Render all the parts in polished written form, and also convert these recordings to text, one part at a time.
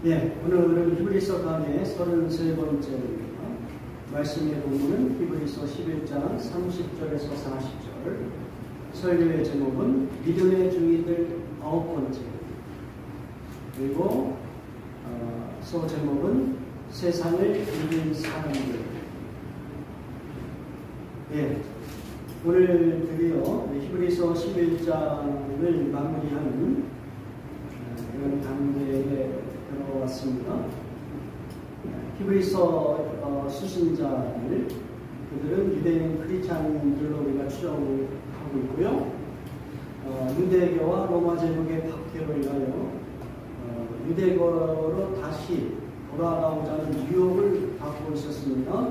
오늘은 히브리서 강의 33번째입니다. 말씀의 본문은 히브리서 11장 30절에서 40절. 설교의 제목은 믿음의 증인들 9번째. 그리고 소 제목은 세상을 이긴 사람들. 오늘 드디어 히브리서 11장을 마무리하는 그런 단계에 들어왔습니다. 히브리서 수신자들, 그들은 유대인 크리스찬들로 우리가 추정하고 있고요. 유대교와 로마 제국의 박해로 인하여 유대교로 다시 돌아가고자는 유혹을 받고 있었습니다.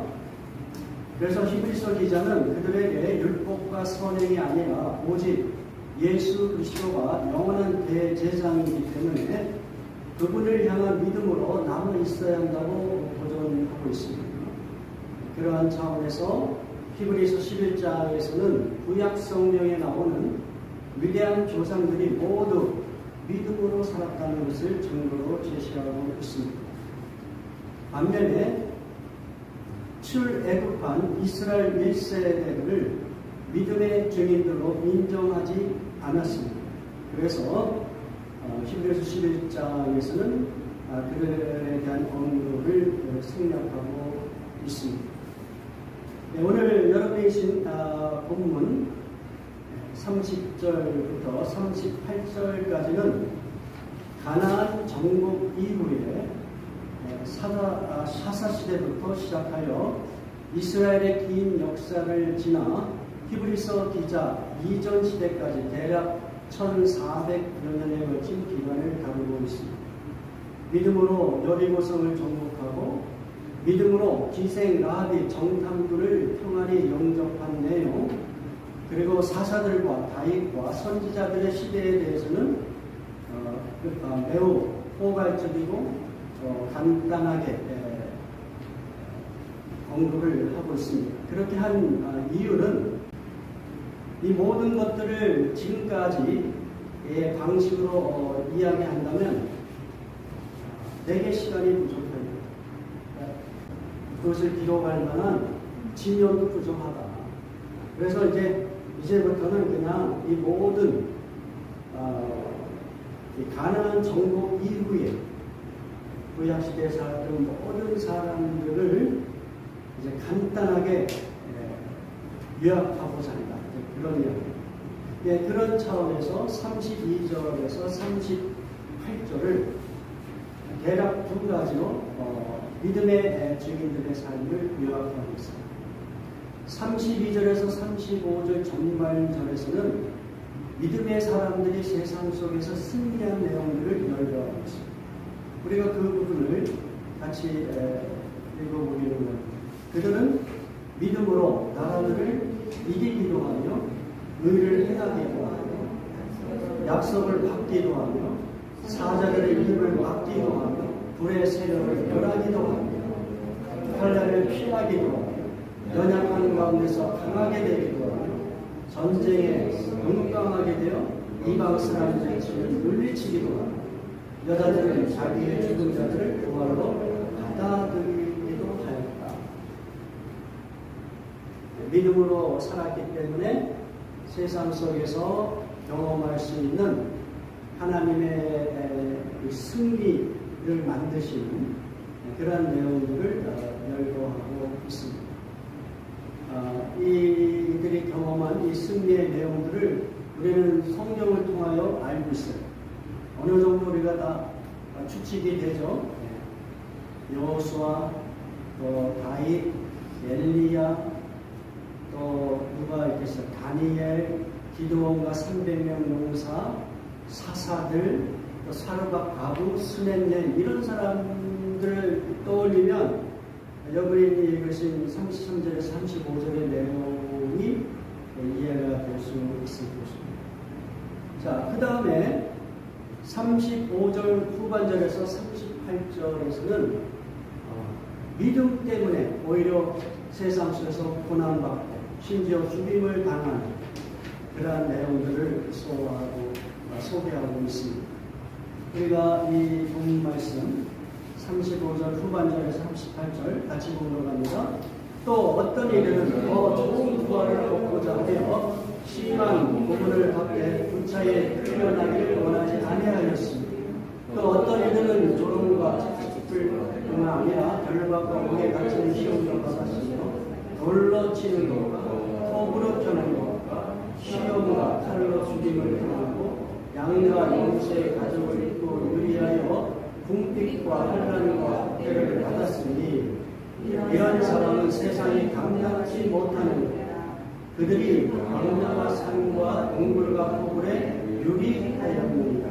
그래서 히브리서 기자는 그들에게 율법과 선행이 아니라 오직 예수 그리스도가 영원한 대제사장이기 때문에 그분을 향한 믿음으로 남아 있어야 한다고 보존하고 있습니다. 그러한 차원에서 히브리서 11장에서는 구약 성경에 나오는 위대한 조상들이 모두 믿음으로 살았다는 것을 증거로 제시하고 있습니다. 반면에 출애굽한 이스라엘 1세대를 믿음의 증인들로 인정하지 않았습니다. 그래서 히브리서 11장에서는 그들에 대한 언급을 생략하고 있습니다. 오늘 여러분이 신 본문 30절부터 38절까지는 가나안 정복 이후에 사사시대부터 시작하여 이스라엘의 긴 역사를 지나 히브리서 기자 이전 시대까지 대략 1400여 년에 걸친 기간을 다루고 있습니다. 믿음으로 여리고성을 정복하고 믿음으로 기생 라합이 정탐꾼을 평안히 영접한 내용, 그리고 사사들과 다윗과 선지자들의 시대에 대해서는 매우 포괄적이고 간단하게 언급을 하고 있습니다. 그렇게 한 이유는 이 모든 것들을 지금까지의 방식으로 이야기한다면 내게 시간이 부족합니다. 그것을 기록할 만한 지면도 부족하다. 그래서 이제부터는 그냥 이 모든 가나안 정복 이후에 구약시대에 살았던 모든 사람들을 이제 간단하게 요약하고자 한다. 그런 이야기. 그런 차원에서 32절에서 38절을 대략 두 가지로 믿음의 증인들의 삶을 요약하고 있습니다. 32절에서 35절 전반절에서는 믿음의 사람들이 세상 속에서 승리한 내용들을 열거하고 있습니다. 우리가 그 부분을 같이 읽어보기로 합니다. 그들은 믿음으로 나라들을 이기기도 하며 의를 행하기도 하며 약속을 받기도 하며 사자들의 힘을 막기도 하며 불의 세력을 멸하기도 하며 환난을 피하기도 하며 연약한 가운데서 강하게 되기도 하며 전쟁에 용감하게 되어 이방 사람들의 짐을 물리치기도 하며 여자들은 자기의 죽은 자들을 부활로 받아들이기도 하였다. 믿음으로 살았기 때문에 세상 속에서 경험할 수 있는 하나님의 승리를 만드시는 그런 내용들을 열거하고 있습니다. 이들이 경험한 이 승리의 내용들을 우리는 성경을 통하여 알고 있어요. 어느 정도 우리가 다 추측이 되죠. 여호수아, 또 다윗, 엘리야, 또 누가 있겠어요? 다니엘, 기드온과 300명 용사, 사사들, 또 사르밧 가부, 스넨넨 이런 사람들을 떠올리면 여러분이 읽으신 33절에서 35절의 내용이 이해가 될 수 있을 것입니다. 자, 그 다음에 35절 후반절에서 38절에서는 믿음 때문에 오히려 세상 속에서 고난받고 심지어 죽임을 당하는 그러한 내용들을 소개하고 있습니다. 우리가 이 본문 말씀 지붕으로 갑니다. 또 어떤 이들은 더 좋은 부활을 얻고자 하여 심한 고문을 받게 부차에 끌려나기를 원하지 아니하였습니다. 또 어떤 이들은 조롱과 뿐만 아니라 결박과 옥에 갇히는 시험을 받았으며 돌로 치는 것과 톱으로 펴는 것과 시험과 칼로 죽임을 당하고 양과 용새의 가족을 입고 유리하여 궁핍과 환난과 학대를 받았으니 이러한 사람은 세상이 감당하지 못하는 그들이 광야와 산과 동굴과 포굴에 유리하였느니라.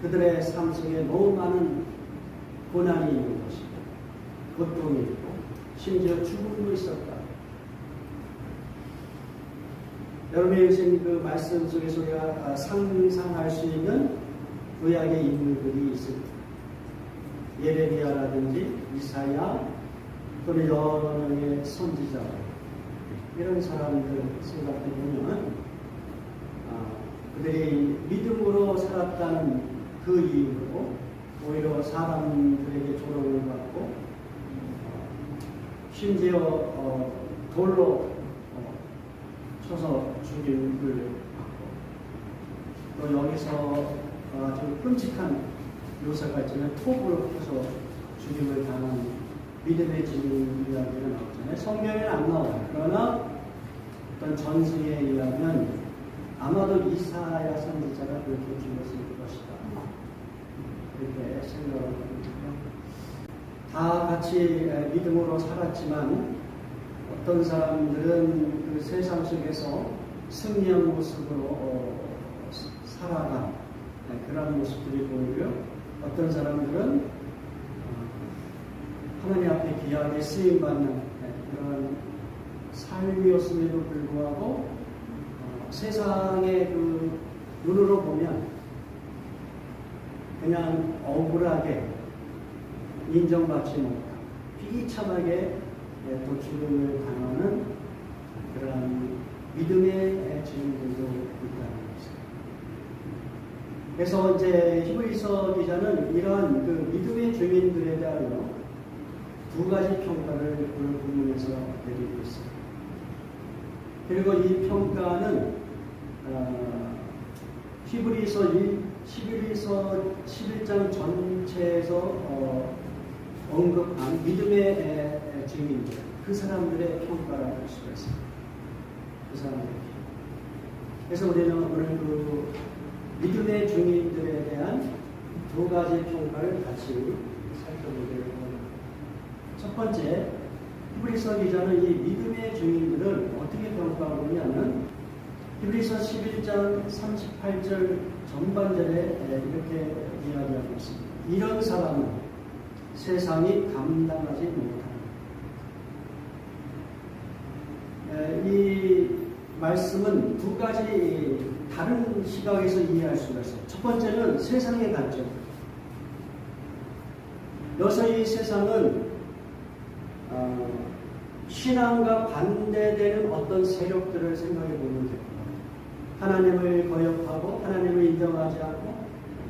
그들의 삶 속에 너무 많은 고난이 있는 것이고 고통이 있고 심지어 죽음도 있었다. 여러분의 인생 그 말씀 속에서 우리가 상상할 수 있는 구약의 인물들이 있습니다. 예레미야라든지 이사야 또는 여러 명의 선지자 이런 사람들 생각해 보면 그들이 믿음으로 살았다는 그 이유로 오히려 사람들에게 조롱을 받고 심지어 돌로 쳐서 죽임을 받고 또 여기서 아주 끔찍한 묘사가 있지만 톱으로 쳐서 죽임을 당한 믿음의 증인 이야기가 나오잖아요. 성경에는 안 나와요. 그러나 어떤 전승에 의하면 아마도 이사야 선지자가 그렇게 죽었을 것이다. 그렇게 생각을 합니다. 다 같이 믿음으로 살았지만 어떤 사람들은 그 세상 속에서 승리한 모습으로 살아간 그런 모습들이 보이고요. 어떤 사람들은 하나님 앞에 귀하게 쓰임받는 그런 삶이었음에도 불구하고 세상의 그 눈으로 보면 그냥 억울하게 인정받지 못하고 비참하게 또 죽음을 당하는 그런 믿음의 증인들도 있다는 것입니다. 그래서 이제 히브리서 기자는 이러한 그 믿음의 증인들에 대하여 두 가지 평가를 오늘 본문에서 내리고 있습니다. 그리고 이 평가는 히브리서 11장 전체에서 언급한 믿음의 증인들, 그 사람들의 평가를 할 수가 있습니다. 그 사람들의 평가. 그래서 우리는 오늘 그 믿음의 증인들에 대한 두 가지 평가를 같이 살펴보기를 합니다. 첫 번째, 히브리서 기자는 이 믿음의 증인들을 어떻게 평가하고 있냐면 히브리서 11장 38절 전반절에 이렇게 이야기하고 있습니다. 이런 사람은 세상이 감당하지 못합니다. 이 말씀은 두 가지 다른 시각에서 이해할 수가 있어요. 첫 번째는 세상의 관점. 여기서 이 세상은 신앙과 반대되는 어떤 세력들을 생각해 보면 됩니다. 하나님을 거역하고 하나님을 인정하지 않고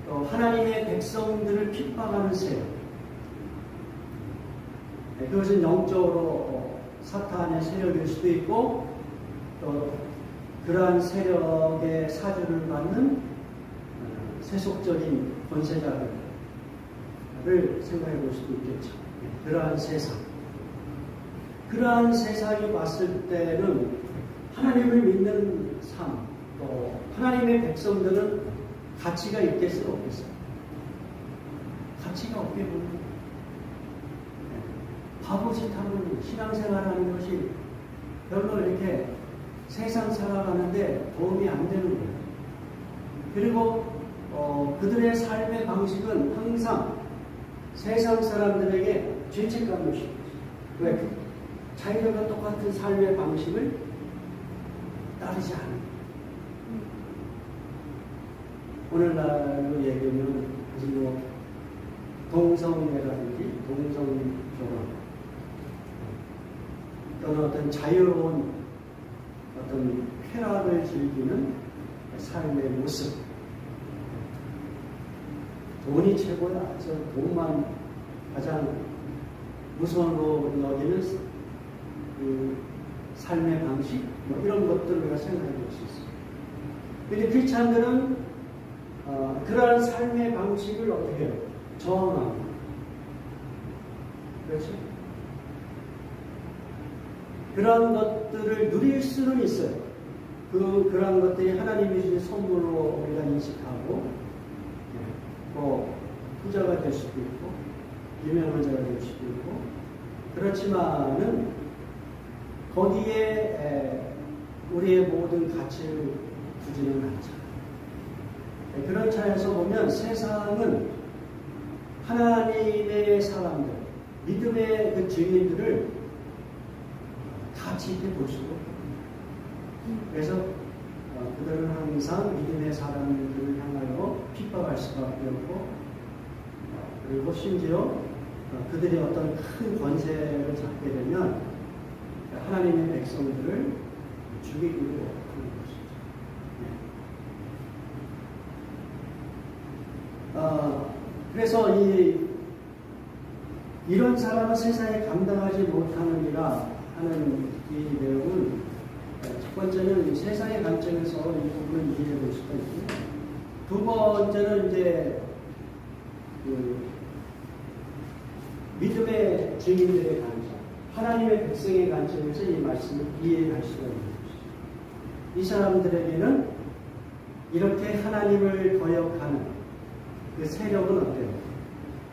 또 하나님의 백성들을 핍박하는 세력. 그것은 영적으로 사탄의 세력일 수도 있고 또 그러한 세력의 사주를 받는 세속적인 권세자들을 생각해 볼 수도 있겠죠. 그러한 세상. 그러한 세상이 봤을 때는 하나님을 믿는 삶, 또 하나님의 백성들은 가치가 있겠어요, 없겠어요? 가치가 없게 보는 바보짓하는 신앙생활하는 것이 별로 이렇게 세상 살아가는데 도움이 안 되는 거예요. 그리고 그들의 삶의 방식은 항상 세상 사람들에게 죄책감을 주고 왜? 자기들과 똑같은 삶의 방식을 따르지 않는 거예요. 오늘날로 얘기하면 뭐 동성애라든지 동성결혼 또는 어떤 자유로운 어떤 쾌락을 즐기는 삶의 모습. 돈이 최고야. 그래서 돈만 가장 우선으로 여기는 그 삶의 방식 뭐 이런 것들을 우리가 생각해 볼 수 있습니다. 근데 크리스찬들은 그러한 삶의 방식을 어떻게 해요? 저항합니다. 그렇죠? 그러한 것들을 누릴 수는 있어요. 그러한 것들이 하나님이 주신 선물로 우리가 인식하고 뭐 부자가 될 수도 있고 유명한 자가 될 수도 있고 그렇지만은 거기에 우리의 모든 가치를 두지는 않잖아요. 그런 차에서 보면 세상은 하나님의 사람들, 믿음의 그 증인들을 가치 있게 볼 수가 없어요. 그래서 그들은 항상 믿음의 사람들을 향하여 핍박할 수밖에 없고 그리고 심지어 그들이 어떤 큰 권세를 잡게 되면 하나님의 백성들을 죽이기로 하는 것이죠. 그래서 이런 사람은 세상에 감당하지 못하느니라 하는 이 내용은 첫 번째는 세상의 관점에서 이 부분을 이해해 볼 수가 있고 두 번째는 이제 믿음의 증인들의 관점, 하나님의 백성의 관점에서 이 말씀을 이해할 수가 있는 것이죠. 이 사람들에게는 이렇게 하나님을 거역하는 그 세력은 어때요?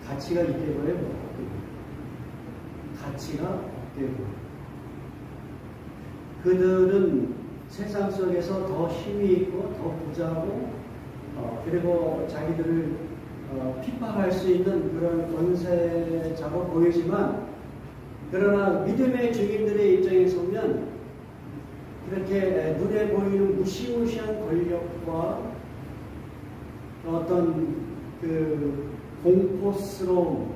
가치가 있게 보여요? 가치가 없게 보여요. 그들은 세상 속에서 더 힘이 있고 더 부자고 그리고 자기들을 핍박할 수 있는 그런 권세자로 보이지만 그러나 믿음의 증인들의 입장에서 보면 그렇게 눈에 보이는 무시무시한 권력과 어떤 그 공포스러움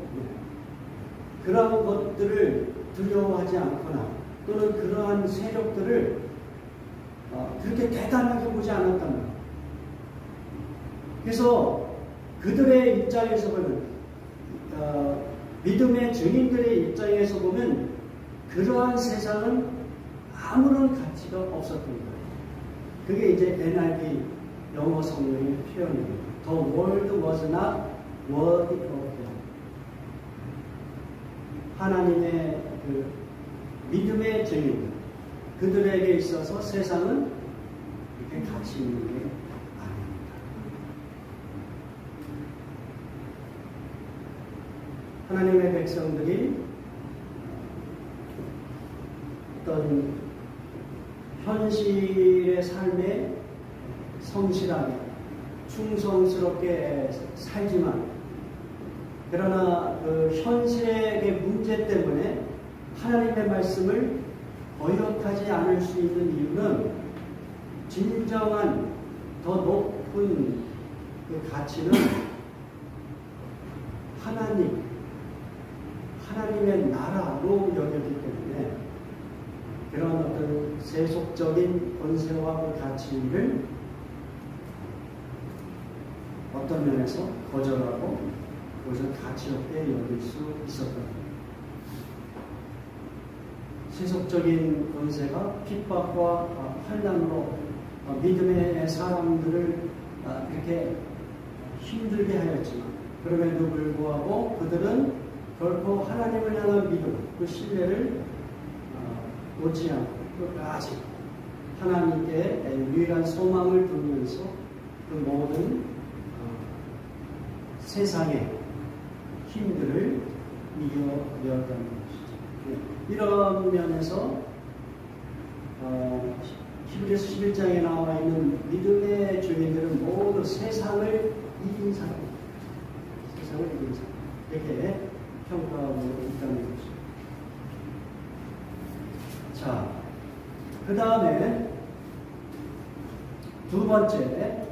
그런 것들을 두려워하지 않거나 또는 그러한 세력들을 그렇게 대단하게 보지 않았단 말이에요. 그래서 그들의 입장에서 보면 믿음의 증인들의 입장에서 보면 그러한 세상은 아무런 가치가 없었던 거예요. 그게 이제 NIV 영어 성경의 표현입니다. The world was not worthy of them. 하나님의 그 믿음의 증인 그들에게 있어서 세상은 이렇게 가치 있는 게 아닙니다. 하나님의 백성들이 어떤 현실의 삶에 성실하게 충성스럽게 살지만 그러나 그 현실의 문제 때문에 하나님의 말씀을 거역하지 않을 수 있는 이유는 진정한 더 높은 그 가치는 하나님의 나라로 여겼기 때문에 그런 어떤 세속적인 권세와 그 가치를 어떤 면에서 거절하고 그것을 가치없게 여길 수 있었던 겁니다. 세속적인 권세가 핍박과 환난으로 믿음의 사람들을 이렇게 힘들게 하였지만 그럼에도 불구하고 그들은 결코 하나님을 향한 믿음, 그 신뢰를 놓지 않고 끝까지 하나님께 유일한 소망을 두면서 그 모든 세상의 힘들을 이겨내었다는 것이죠. 이런 면에서 히브리서 11장에 나와 있는 믿음의 주민들은 모두 세상을 이긴 사람입니다. 세상을 이긴 사람. 이렇게 평가하고 있다는 것이죠. 자, 그 다음에 두 번째,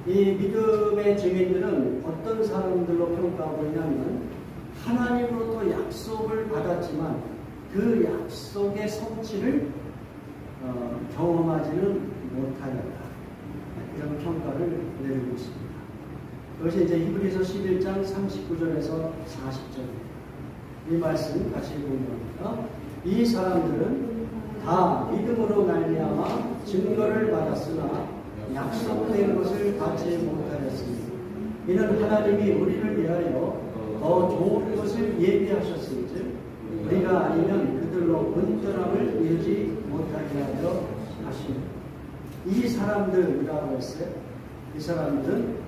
이 믿음의 증인들은 어떤 사람들로 평가하고 있냐면 하나님으로부터 약속을 받았지만 그 약속의 성취를 경험하지는 못하였다. 이런 평가를 내리고 있습니다. 그것이 이제 히브리서 11장 39절에서 40절. 이 말씀 같이 공부합니다. 이 사람들은 다 믿음으로 말미암아 증거를 받았으나 약속된 것을 받지 못하였습니다. 이는 하나님이 우리를 위하여 더 좋은 것을 예비하셨은즉 우리가 아니면 그들로 온전함을 이루지 못하게 하려 하십니다. 이 사람들이라고 했어요. 이 사람들은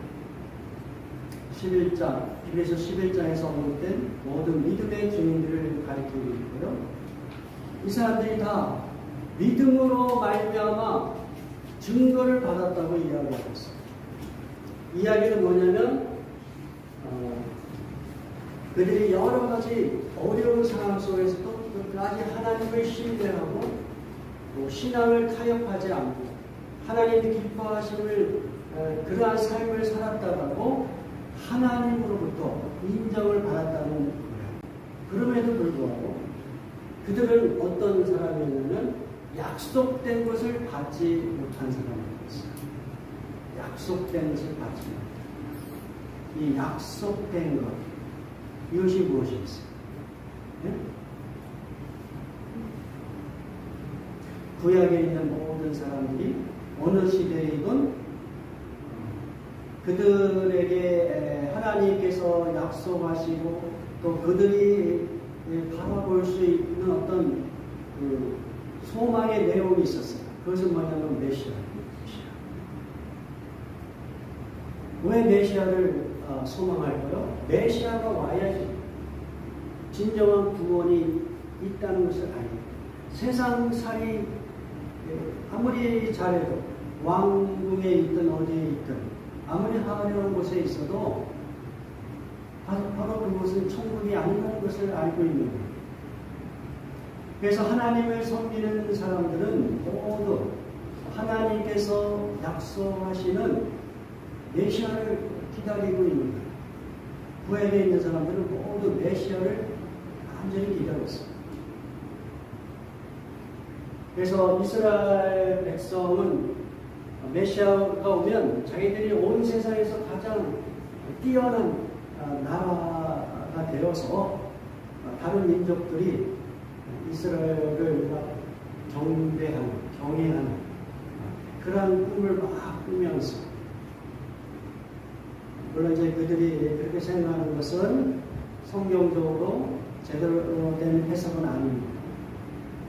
11장, 히브리서 11장에서 언급된 모든 믿음의 증인들을 가리키고 있고요. 이 사람들이 다 믿음으로 말미암아 증거를 받았다고 이야기하고 있어요. 이야기는 뭐냐면 그들이 여러 가지 어려운 상황 속에서도 끝까지 하나님을 신뢰하고 또 신앙을 타협하지 않고 하나님이 기뻐하심을 그러한 삶을 살았다라고 하나님으로부터 인정을 받았다는 거예요. 그럼에도 불구하고 그들은 어떤 사람이냐면 약속된 것을 받지 못한 사람이었어요. 약속된 것을 받지 못한. 이 약속된 것, 이것이 무엇이었어요? 네? 구약에 있는 모든 사람들이 어느 시대이건 그들에게 하나님께서 약속하시고 또 그들이 바라볼 수 있는 어떤 그 소망의 내용이 있었어요. 그것은 뭐냐면 메시아. 왜 메시아를 소망할까요? 메시아가 와야지 진정한 구원이 있다는 것을 알고 세상살이 아무리 잘해도 왕궁에 있든 어디에 있든 아무리 화려한 곳에 있어도 바로 그곳은 천국이 아니라는 것을 알고 있는 거예요. 그래서 하나님을 섬기는 사람들은 모두 하나님께서 약속하시는 메시아를 기다리고 있는 거예요. 구약에 있는 사람들은 모두 메시아를 완전히 기다렸어요. 그래서 이스라엘 백성은 메시아가 오면 자기들이 온 세상에서 가장 뛰어난 나라가 되어서 다른 민족들이 이스라엘을 경배하는, 경외하는 그러한 꿈을 막 꾸면서 물론 이제 그들이 그렇게 생각하는 것은 성경적으로 제대로 된 해석은 아닙니다.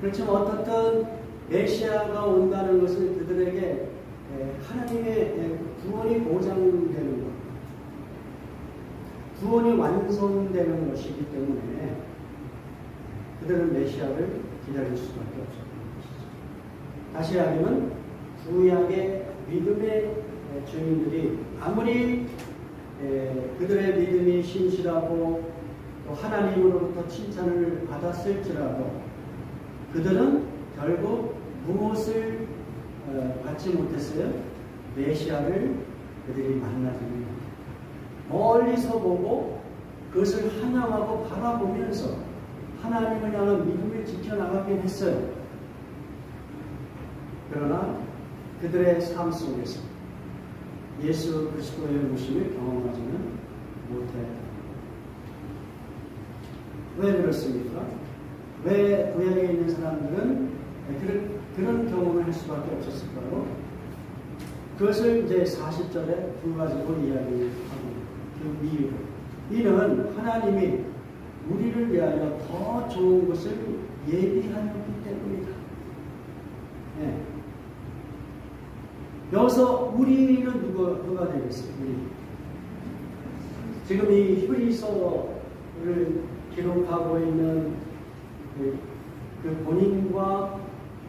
그렇지만 어떻든 메시아가 온다는 것은 그들에게 하나님의 구원이 보장되는 것, 구원이 완성되는 것이기 때문에 그들은 메시아를 기다릴 수밖에 없었던 것이죠. 다시 말하면 구약의 믿음의 증인들이 아무리 그들의 믿음이 신실하고 또 하나님으로부터 칭찬을 받았을지라도 그들은 결국 무엇을 받지 못했어요? 메시아를 그들이 만나지 못했어요. 멀리서 보고 그것을 환영하고 바라보면서 하나님을 향한 믿음을 지켜나가긴 했어요. 그러나 그들의 삶 속에서 예수 그리스도의 오심을 경험하지는 못했다. 왜 그렇습니까? 왜 구약에 있는 사람들은 그런 경험을 할 수밖에 없었을까요? 그것을 이제 40절에 두 가지로 이야기하고 그 이유. 이는 하나님이 우리를 위하여 더 좋은 것을 예비하였기 때문이다. 네. 여기서 우리는 누가 되겠어요? 우리. 지금 이 히브리서를 기록하고 있는 그 본인과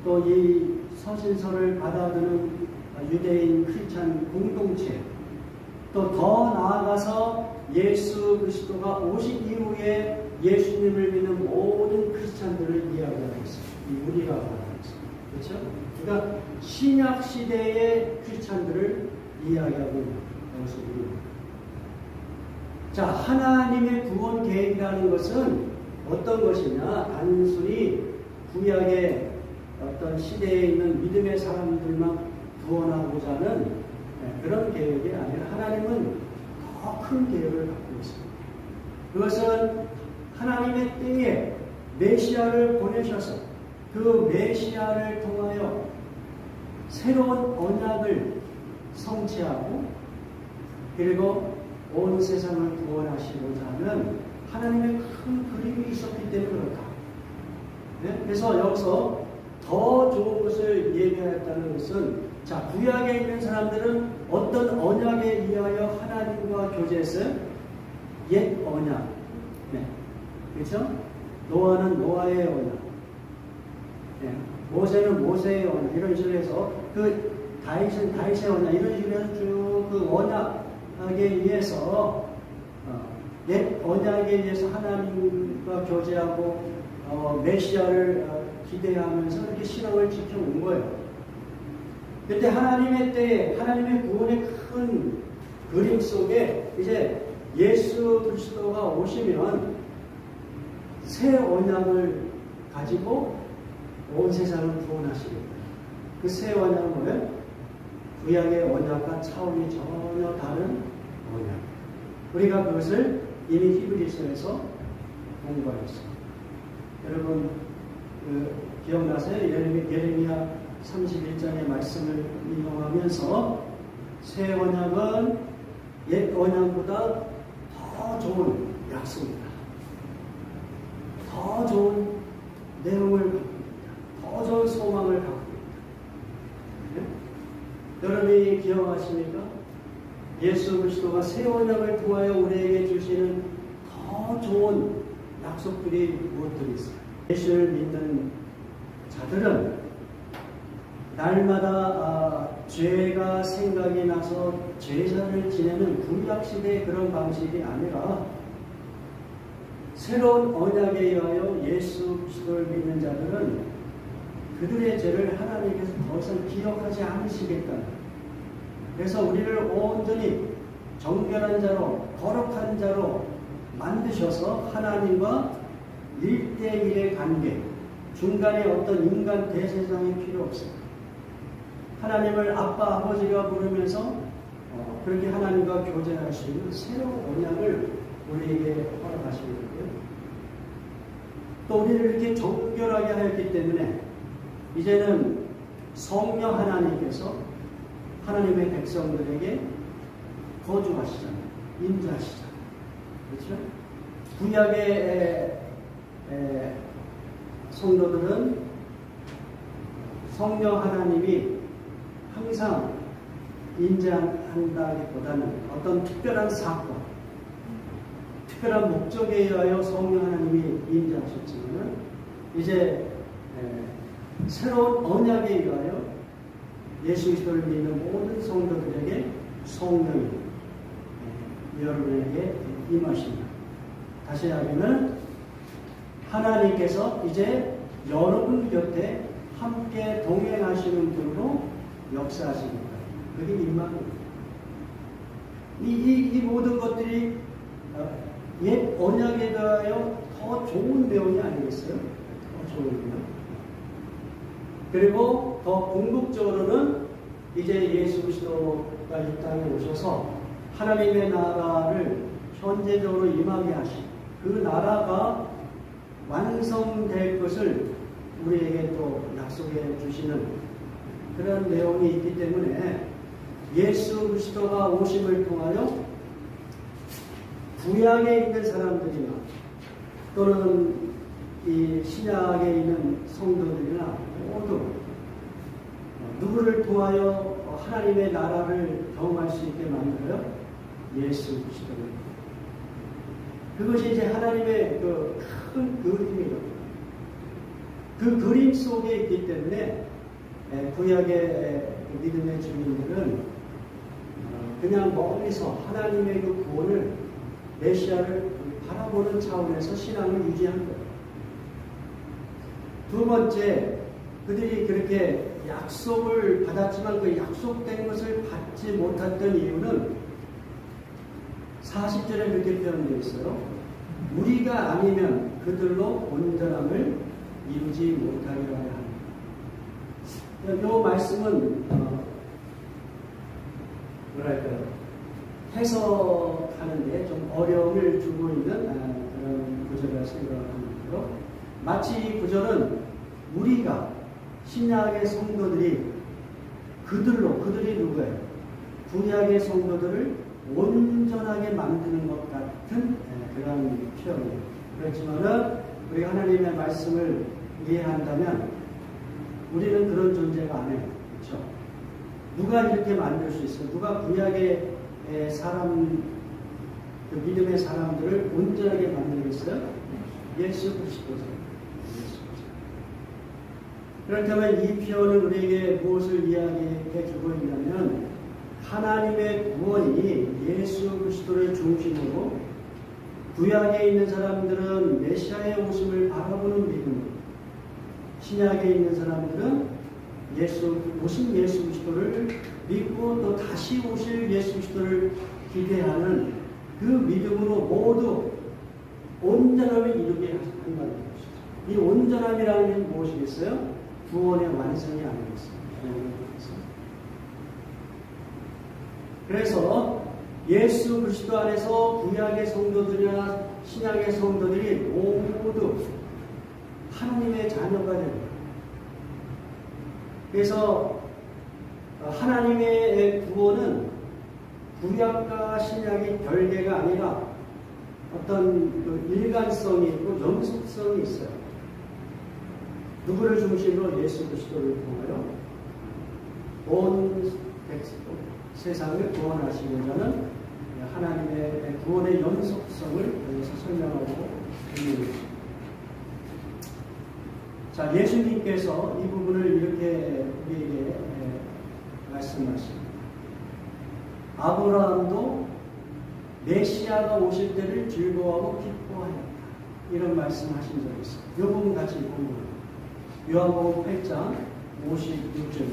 또 이 서신서를 받아드는 유대인 크리스찬 공동체, 또 더 나아가서 예수 그리스도가 오신 이후에 예수님을 믿는 모든 크리스찬들을 이야기하고 있어요. 이 우리가 말하고 있어요. 그렇죠? 그러니까 신약 시대의 크리스찬들을 이야기하고 있는 것입니다. 자, 하나님의 구원 계획이라는 것은 어떤 것이냐? 단순히 구약의 어떤 시대에 있는 믿음의 사람들만 구원하고자 하는 그런 계획이 아니라 하나님은 더 큰 계획을 갖고 있습니다. 그것은 하나님의 때에 메시아를 보내셔서 그 메시아를 통하여 새로운 언약을 성취하고 그리고 온 세상을 구원하시고자 하는 하나님의 큰 그림이 있었기 때문에 그렇다. 네? 그래서 여기서 더 좋은 것을 얘기하였다는 것은 자, 구약에 있는 사람들은 어떤 언약에 의하여 하나님과 교제했어요? 옛 언약. 네. 그렇죠? 노아는 노아의 언약. 네. 모세는 모세의 언약. 이런 식으로 해서 그 다윗은 다윗의 언약. 이런 식으로 해서 쭉 그 언약에 의해서 옛 언약에 의해서 하나님과 교제하고 메시아를 기대하면서 이렇게 신앙을 지켜온 거예요. 그런데 하나님의 때에 하나님의 구원의 큰 그림 속에 이제 예수 그리스도가 오시면 새 언약을 가지고 온 세상을 구원하시겠다. 그 새 언약은 뭐예요? 구약의 언약과 차원이 전혀 다른 언약. 우리가 그것을 이미 히브리서에서 공부하였습니다. 여러분 기억나세요? 예레미야 31장의 말씀을 인용하면서 새 언약은 옛 언약보다 더 좋은 약속이다. 더 좋은 내용을 갖고 있다. 더 좋은 소망을 갖고 있다. 네? 여러분이 기억하십니까? 예수 그리스도가 새 언약을 통하여 우리에게 주시는 더 좋은 약속들이 무엇들이 있어요? 예수를 믿는 자들은 날마다 죄가 생각이 나서 제사를 지내는 구약시대의 그런 방식이 아니라 새로운 언약에 의하여 예수 그리스도를 믿는 자들은 그들의 죄를 하나님께서 더 이상 기억하지 않으시겠다. 그래서 우리를 온전히 정결한 자로 거룩한 자로 만드셔서 하나님과 1대1의 관계, 중간에 어떤 인간 대제사장이 필요 없어요. 하나님을 아빠, 아버지가 부르면서 그렇게 하나님과 교제할 수 있는 새로운 언약을 우리에게 허락하시는 거예요. 또 우리를 이렇게 정결하게 하였기 때문에 이제는 성령 하나님께서 하나님의 백성들에게 거주하시잖아요. 임재하시잖아요. 그렇죠? 구약의 성도들은 성령 하나님이 항상 임재한다기보다는 어떤 특별한 사건, 특별한 목적에 의하여 성령 하나님이 임재하셨지만 이제 새로운 언약에 의하여 예수 그리스도를 믿는 모든 성도들에게 성령이 여러분에게 임하십니다. 다시 말하면 하나님께서 이제 여러분 곁에 함께 동행하시는 분으로 역사하십니다. 그게 임마누엘. 이 모든 것들이 옛 언약에 대하여 더 좋은 내용이 아니겠어요? 더 좋은 내용. 그리고 더 궁극적으로는 이제 예수 그리스도가 이 땅에 오셔서 하나님의 나라를 현재적으로 임하게 하신 그 나라가 완성될 것을 우리에게 또 약속해 주시는 그런 내용이 있기 때문에 예수 그리스도가 오심을 통하여 구약에 있는 사람들이나 또는 이 신약에 있는 성도들이나 모두 누구를 통하여 하나님의 나라를 경험할 수 있게 만들어요? 예수 그리스도를. 그것이 이제 하나님의 그 큰 그림이에요. 그 그림 속에 있기 때문에 구약의 믿음의 주민들은 그냥 멀리서 하나님의 그 구원을 메시아를 바라보는 차원에서 신앙을 유지한 거예요. 두 번째, 그들이 그렇게 약속을 받았지만 그 약속된 것을 받지 못했던 이유는 40절에 그렇게 표현되어 있어요. 우리가 아니면 그들로 온전함을 이루지 못하리라 합니다. 이 말씀은 뭐랄까요? 해석하는데 좀 어려움을 주고 있는 그런 구절이라 생각하는데요. 마치 이 구절은 우리가 신약의 성도들이 그들이 누구예요? 구약의 성도들을 온전하게 만드는 것 같은 그런 표현이에요. 그렇지만은 우리 하나님의 말씀을 이해한다면 우리는 그런 존재가 아니에요. 그렇죠? 누가 이렇게 만들 수 있어요? 누가 구약의 사람, 그 믿음의 사람들을 온전하게 만들겠어요? 예수 그리스도죠. 그렇다면 이 표현은 우리에게 무엇을 이야기해 주고 있냐면 하나님의 구원이 예수 그리스도를 중심으로 구약에 있는 사람들은 메시아의 오심을 바라보는 믿음, 신약에 있는 사람들은 오신 예수 그리스도를 믿고 또 다시 오실 예수 그리스도를 기대하는 그 믿음으로 모두 온전함을 이루게 한다는 것이죠. 이 온전함이라는 게 무엇이겠어요? 구원의 완성이 아니겠습니까? 그래서 예수 그리스도 안에서 구약의 성도들이나 신약의 성도들이 모두 하나님의 자녀가 됩니다. 그래서 하나님의 구원은 구약과 신약의 별개가 아니라 어떤 그 일관성이 있고 연속성이 있어요. 누구를 중심으로? 예수 그리스도를 통하여 온 세상을 구원하시고자는 하나님의 구원의 연속성을 여기서 설명하고 있습니다. 자, 예수님께서 이 부분을 이렇게 우리에게 말씀하십니다. 아브라함도 메시아가 오실 때를 즐거워하고 기뻐하였다. 이런 말씀하신 적이 있어요. 이 부분 같이 공부합니다. 요한복음 8장 56절.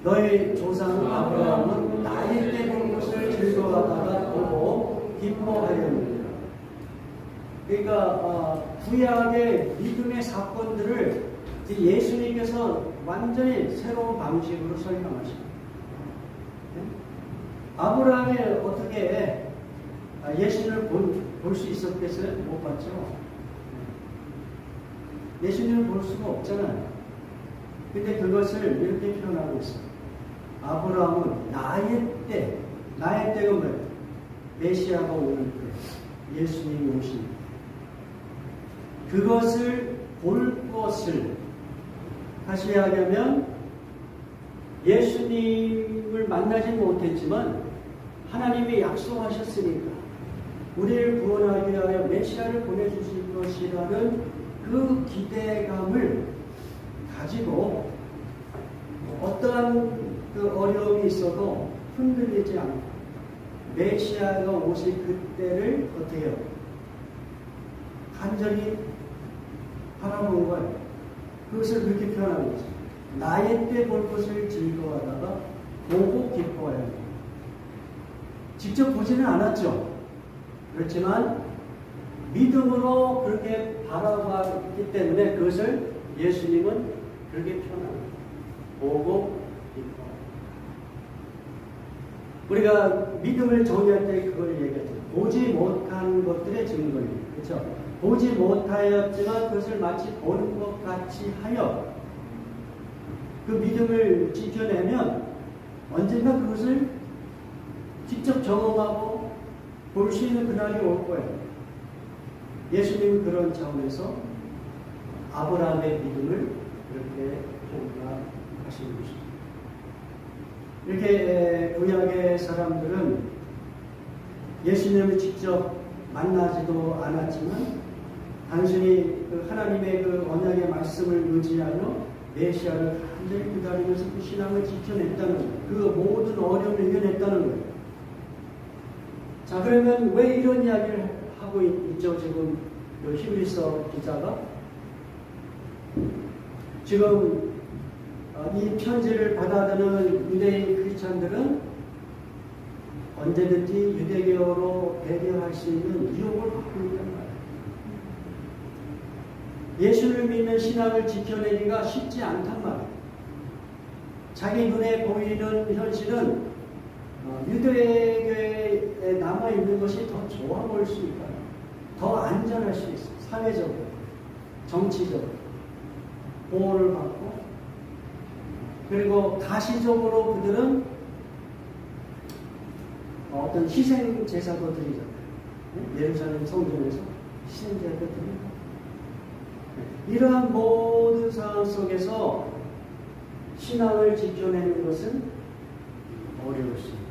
너희 조상 아브라함은 나의 때 본 것을 즐거워하다가 보고 기뻐하였느니라. 그러니까 구약의 믿음의 사건들을 예수님께서 완전히 새로운 방식으로 설명하십니다. 아브라함이 어떻게 예수님을 볼 수 있었겠어요? 못 봤죠. 예수님을 볼 수가 없잖아요. 근데 그것을 이렇게 표현하고 있어요. 아브라함은 나의 때가 뭐예요? 메시아가 오는 때, 예수님이 오신 그것을 볼 것을, 다시 이야기하면 예수님을 만나지 못했지만 하나님이 약속하셨으니까 우리를 구원하기 위하여 메시아를 보내주실 것이라는 그 기대감을 가지고 어떠한 그 어려움이 있어도 흔들리지 않고 메시아가 오실 그때를 어떻게 해요? 간절히 바라보는 거예요. 그것을 그렇게 표현하는 거죠. 나의 때 볼 것을 즐거워하다가 보고 기뻐해야 해요. 직접 보지는 않았죠. 그렇지만 믿음으로 그렇게 바라봤기 때문에 그것을 예수님은 그렇게 표현합니다. 보고 기뻐. 우리가 믿음을 정의할 때 그걸 얘기하죠. 보지 못한 것들의 증거입니다. 그렇죠? 보지 못하였지만 그것을 마치 보는 것 같이 하여 그 믿음을 지켜내면 언젠가 그것을 직접 경험하고 볼 수 있는 그날이 올 거예요. 예수님은 그런 차원에서 아브라함의 믿음을 그렇게 평가하시는 것입니다. 이렇게 구약의 사람들은 예수님을 직접 만나지도 않았지만 단순히 그 하나님의 그 언약의 말씀을 의지하여 메시아를 간절히 기다리면서 그 신앙을 지켜냈다는 거예요. 그 모든 어려움을 이겨냈다는 거예요. 자, 그러면 왜 이런 이야기를 하고 있죠? 지금 그 히브리서 기자가 지금 이 편지를 받아드는 유대인 크리스찬들은 언제든지 유대교로 배려할 수 있는 유혹을 받고 있단 말이에요. 예수를 믿는 신앙을 지켜내기가 쉽지 않단 말이에요. 자기 눈에 보이는 현실은 유대교의 있는 것이 더 좋아 보일 수 있다. 더 안전할 수 있어. 사회적으로, 정치적으로 보호를 받고, 그리고 가시적으로 그들은 어떤 희생 제사도 드리잖아요. 예루살렘 성전에서 희생 제사도 드리고, 이러한 모든 상황 속에서 신앙을 지켜내는 것은 어려웠습니다.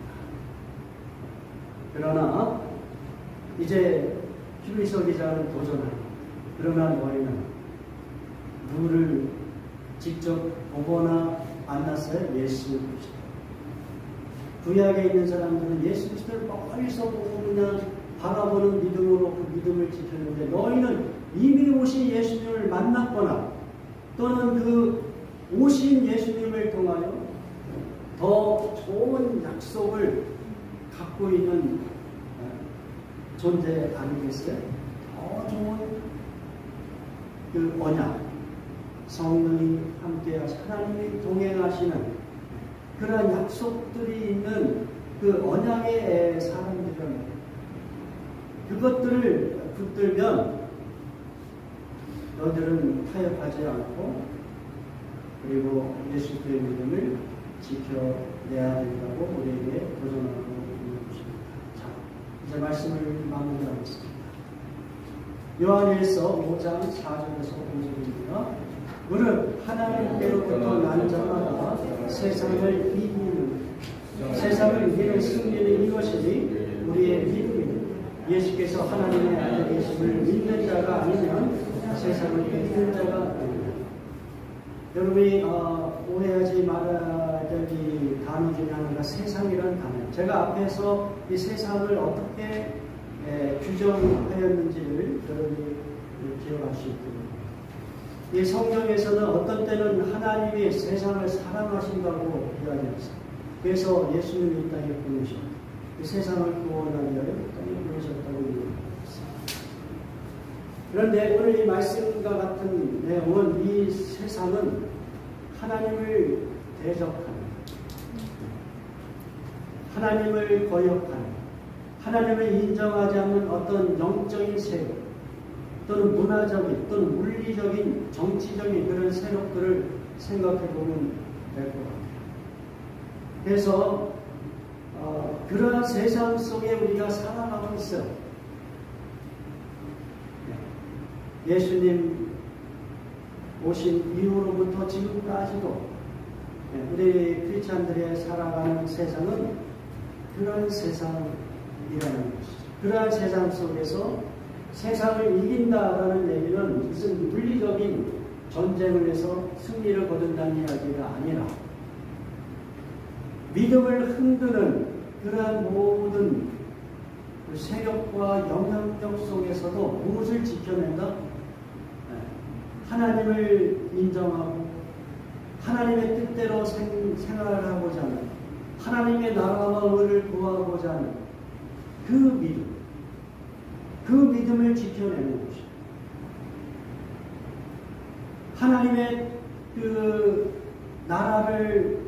그러나 이제 히브리서 기자는 도전합니다. 그러나 너희는 누구를 직접 보거나 만났어요? 예수 그리스도. 구약에 있는 사람들은 예수 그리스도를 멀리서 보고 그냥 바라보는 믿음으로 그 믿음을 지켰는데, 너희는 이미 오신 예수님을 만났거나 또는 그 오신 예수님을 통하여 더 좋은 약속을 갖고 있는 존재 아니겠어요? 더 좋은 그 언약, 성령이 함께 하나님이 동행하시는 그런 약속들이 있는 그 언약의 사람들은 그것들을 붙들면 너희들은 타협하지 않고 그리고 예수의 믿음을 지켜내야 된다고 우리에게 도전하고 있는 것입니다. 자, 이제 말씀을 마무리하겠습니다. 요한일서 5장 4절에서 5절입니다. 무릇 하나님께로부터 난 자마다 세상을 이기는 승리는 이것이니 우리의 믿음이니 예수께서 하나님의 아들이심을 믿는 자가 아니면 세상을 이기는 자가 아닙니다. 여러분이 오해하지 말아야 될 이 단어 중에 하나가 세상이라는 단어예요. 제가 앞에서 이 세상을 어떻게 규정하였는지를 여러분이 기억할 수 있거든요. 이 성경에서는 어떤 때는 하나님이 세상을 사랑하신다고 이야기했어요. 그래서 예수님이 이 땅에 보내셨고 이 세상을 구원하기 위하여 이 땅에 보내셨다고 이야기했어요. 그런데 오늘 이 말씀과 같은 내용은 이 세상은 하나님을 대적하는, 하나님을 거역하는, 하나님을 인정하지 않는 어떤 영적인 세력 또는 문화적인 또는 물리적인 정치적인 그런 세력들을 생각해 보면 될 것 같아요. 그래서 그러한 세상 속에 우리가 살아가고 있어요. 예수님 오신 이후로부터 지금까지도 우리 크리스찬들의 살아가는 세상은 그런 세상이라는 것이죠. 그러한 세상 속에서 세상을 이긴다라는 얘기는 무슨 물리적인 전쟁을 해서 승리를 거둔다는 이야기가 아니라 믿음을 흔드는 그러한 모든 세력과 영향력 속에서도 무엇을 지켜낸다? 하나님을 인정하고 하나님의 뜻대로 생활을 하고자 하는, 하나님의 나라와 의를 구하고자 하는 그 믿음, 그 믿음을 지켜내는 것입니다. 하나님의 그 나라를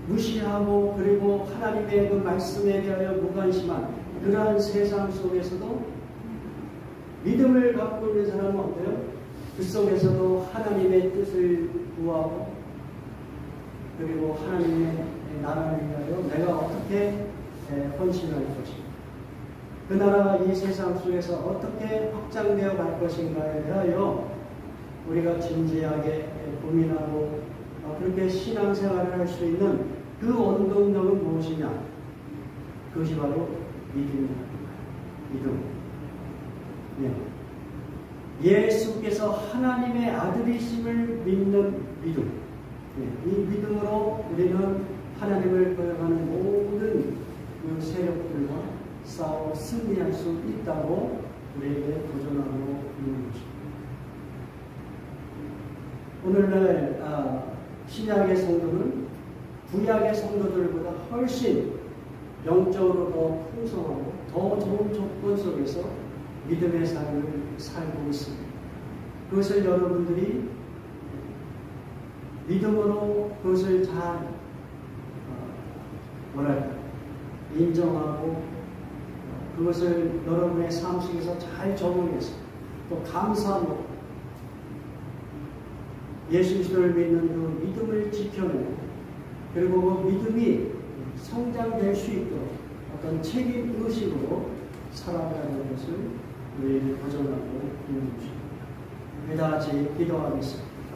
무시하고 그리고 하나님의 그 말씀에 대하여 무관심한 그러한 세상 속에서도 믿음을 갖고 있는 사람은 어때요? 그 속에서도 하나님의 뜻을 구하고 그리고 하나님의 나라를 위하여 내가 어떻게 헌신할 것인가, 그 나라가 이 세상 속에서 어떻게 확장되어 갈 것인가에 대하여 우리가 진지하게 고민하고 그렇게 신앙생활을 할 수 있는 그 원동력은 무엇이냐? 그것이 바로 믿음입니다. 믿음. 네. 예수께서 하나님의 아들이심을 믿는 믿음. 네. 이 믿음으로 우리는 하나님을 거역하는 모든 그 세력들과 싸워 승리할 수 있다고 우리에게 도전하고 있는 것입니다. 오늘날 신약의 성도는 구약의 성도들보다 훨씬 영적으로 더 풍성하고 더 좋은 조건 속에서 믿음의 삶을 살고 있습니다. 그것을 여러분들이 믿음으로 그것을 잘 인정하고 그것을 여러분의 삶 속에서 잘 적용해서 또 감사하고 예수 그리스도를 믿는 그 믿음을 지켜내고 그리고 그 믿음이 성장될 수 있도록 어떤 책임 의식으로 살아가는 것을 우리에게 도전하고 있는 것입니다. 우리 다 같이 기도하겠습니다.